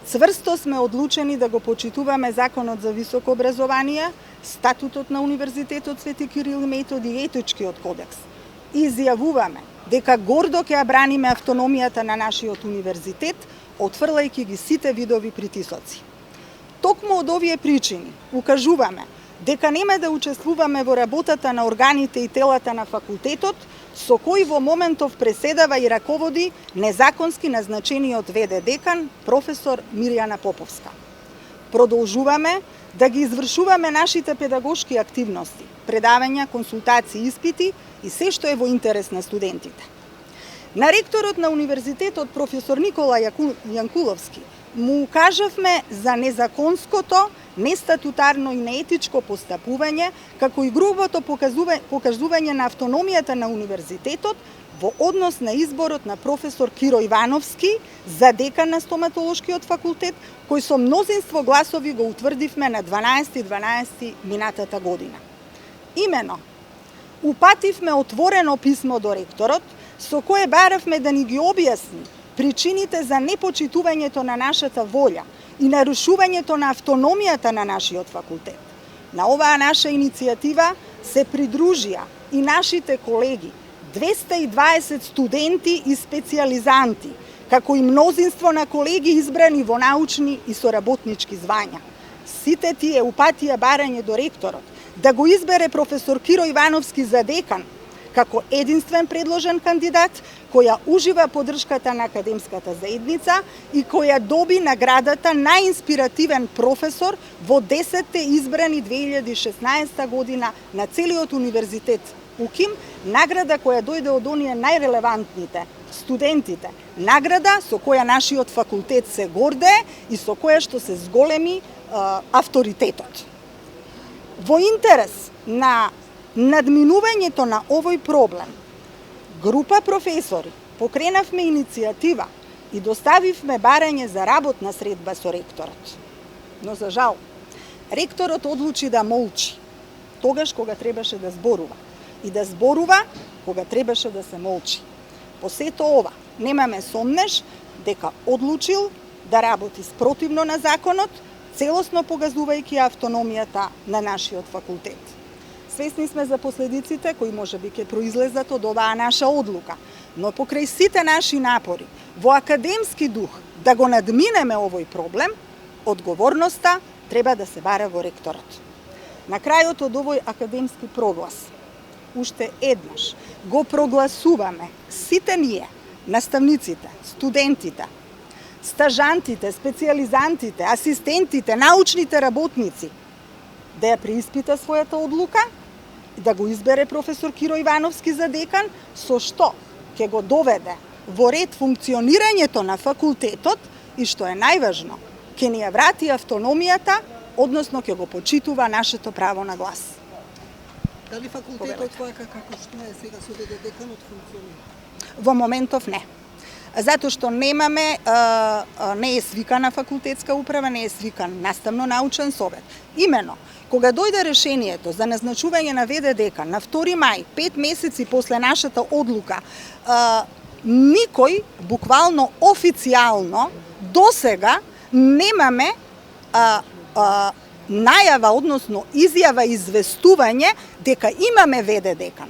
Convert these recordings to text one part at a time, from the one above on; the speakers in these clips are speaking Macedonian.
Цврсто сме одлучени да го почитуваме Законот за високо образование, Статутот на Универзитетот Свети Кирил и Методи и Етичкиот кодекс. Изјавуваме дека гордо ќе ја браниме автономијата на нашиот универзитет, отфрлајќи ги сите видови притисоци. Токму од овие причини укажуваме дека нема да учествуваме во работата на органите и телата на факултетот, со кои во моментов преседава и раководи незаконски назначениот ВД декан професор Мирјана Поповска. Продолжуваме да ги извршуваме нашите педагошки активности, предавања, консултации, испити и се што е во интерес на студентите. На ректорот на универзитетот професор Никола Јанкуловски му укажавме за незаконското, нестатутарно и неетичко постапување, како и грубото покажување на автономијата на универзитетот во однос на изборот на професор Киро Ивановски за декан на стоматолошкиот факултет, кој со мнозинство гласови го утврдивме на 12.12. минатата година. Имено, упативме отворено писмо до ректорот, со кое баравме да ни ги објасни причините за непочитувањето на нашата волја и нарушувањето на автономијата на нашиот факултет. На оваа наша иницијатива се придружија и нашите колеги, 220 студенти и специјализанти, како и мнозинство на колеги избрани во научни и соработнички звања. Сите тие упатија барање до ректорот да го избере професор Киро Ивановски за декан, како единствен предложен кандидат, која ужива поддршката на академската заедница и која доби наградата најинспиративен професор во 10-те избрани 2016 година на целиот универзитет УКИМ, награда која дојде од оние најрелевантните, студентите, награда со која нашиот факултет се гордее и со која што се зголеми авторитетот. Во интерес на надминувањето на овој проблем, група професори покренавме иницијатива и доставивме барање за работна средба со ректорот. Но за жал, ректорот одлучи да молчи, тогаш кога требаше да зборува, и да зборува кога требаше да се молчи. По сето ова, немаме сомнеш дека одлучил да работи спротивно на законот, целосно погазувајќи автономијата на нашиот факултет. Свесни сме за последиците кои можеби ќе произлезат од оваа наша одлука, но покрај сите наши напори во академски дух да го надминеме овој проблем, одговорноста треба да се бара во ректорот. На крајот од овој академски проглас, уште еднаш го прогласуваме сите ние, наставниците, студентите, стажантите, специјализантите, асистентите, научните работници, да ја преиспита својата одлука, да го избере професор Киро Ивановски за декан, со што ќе го доведе во ред функционирањето на факултетот и, што е најважно, ќе ни ја врати автономијата, односно ќе го почитува нашето право на глас. Дали факултетот вака како што е сега со ВД деканот функционира? Во моментов не. Затоа што немаме, не е свикана факултетска управа, не е свикан наставно-научен совет. Имено, кога дојде решението за назначување на ВД декан на 2 мај, 5 месеци после нашата одлука, никој, буквално официјално, досега немаме најава, односно изјава, известување дека имаме ВД декан.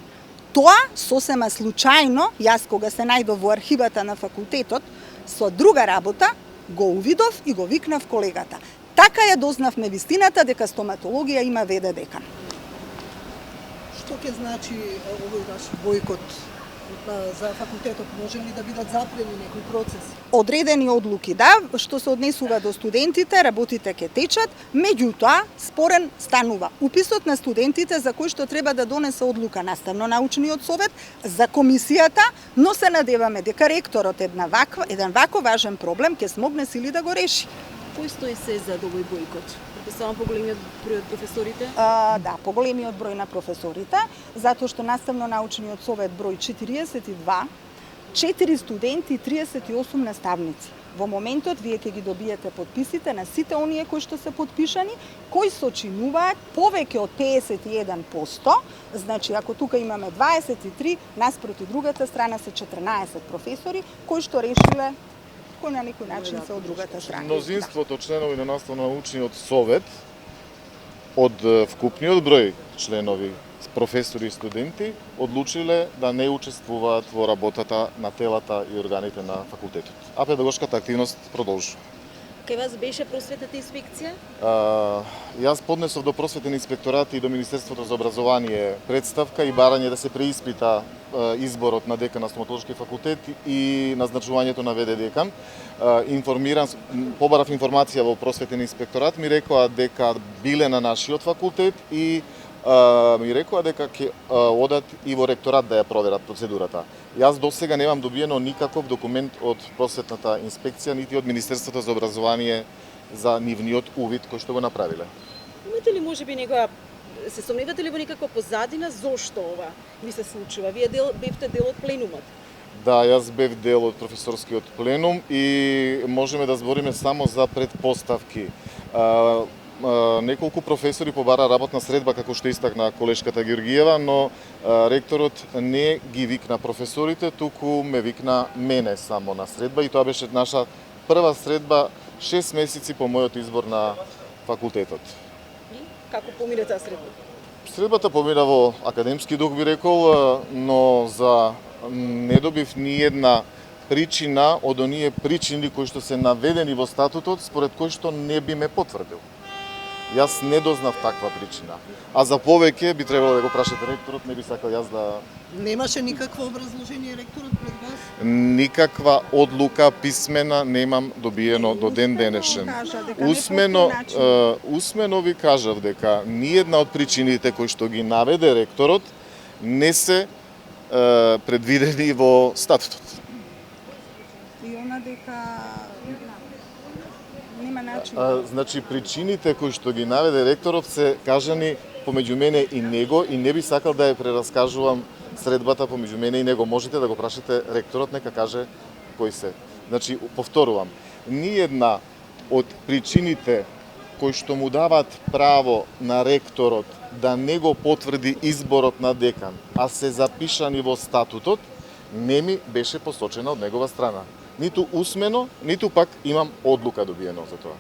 Тоа сосема случајно, јас кога се најдов во архивата на факултетот, со друга работа, го увидов и го викнав колегата. Така ја дознавме вистината дека стоматологија има ВД декан. Што ќе значи овој ваш бојкот за факултетот? Може ли да бидат запрени некои процеси? Одредени одлуки да, што се однесува до студентите, работите ќе течат, меѓутоа спорен станува уписот на студентите за кој што треба да донесе одлука наставно-научниот совет за комисијата, но се надеваме дека ректорот еден вако важен проблем ќе смогне сили да го реши. Кој стои се за овој бојкот? Само поголемиот број од професорите? Да, поголемиот број на професорите, затоа што наставно-научниот совет број 42, 4 студенти и 38 наставници. Во моментот вие ќе ги добиете подписите на сите оние кои што се подпишани, кои сочинуваат повеќе од 51%, значи ако тука имаме 23, наспроти другата страна се 14 професори кои што решиле кои на некој начин се од другата страна. Мнозинството членови на наставно-научниот совет од вкупниот број членови, професори и студенти, одлучиле да не учествуваат во работата на телата и органите на факултетот. А педагошката активност продолжува. Кај вас беше просветната инспекција? Јас поднесов до просветен инспекторат и до Министерството за образование представка и барање да се преиспита изборот на декан на стоматолошки факултет и назначувањето на ВД декан. Побарав информација во просветен инспекторат, ми рекоа дека биле на нашиот факултет и ми рекоа дека ќе одат и во ректорат да ја проверат процедурата. Јас до сега немам добиено никаков документ од просветната инспекција, нити од Министерството за образование за нивниот увид кој што го направиле. Имате ли можеби некоја се сомневате ли во некаква позадина зошто ова ви се случува? Вие бевте дел од пленумот. Да, јас бев дел од професорскиот пленум и можеме да збориме само за предпоставки. Неколку професори побара работна средба, како што истакна колешката Георгиева, но ректорот не ги викна професорите, туку ме викна мене само на средба и тоа беше наша прва средба 6 месеци по мојот избор на факултетот. И како помине таа средба? Средбата помина во академски дух, би рекол, но за не добив ни една причина од оние причини кои што се наведени во статутот, според кои што не би ме потврдил. Јас не дознав таква причина. А за повеќе би требало да го прашате ректорот, не би сакал јас да... Немаше никакво образложение ректорот пред вас? Никаква одлука писмена немам добиено до ден денешен. Усмено ви кажав дека ниедна од причините кои што ги наведе ректорот не се предвидени во статутот. И она дека нема начин. Значи причините кои што ги наведе ректорот се кажани помеѓу мене и него и не би сакал да ја прераскажувам средбата помеѓу мене и него. Можете да го прашате ректорот, нека каже кои се. Значи повторувам, ниедна од причините кои што му даваат право на ректорот да не го потврди изборот на декан, а се запишани во статутот, не ми беше посочена од негова страна. Ниту усмено, ниту пак имам одлука добиено за тоа.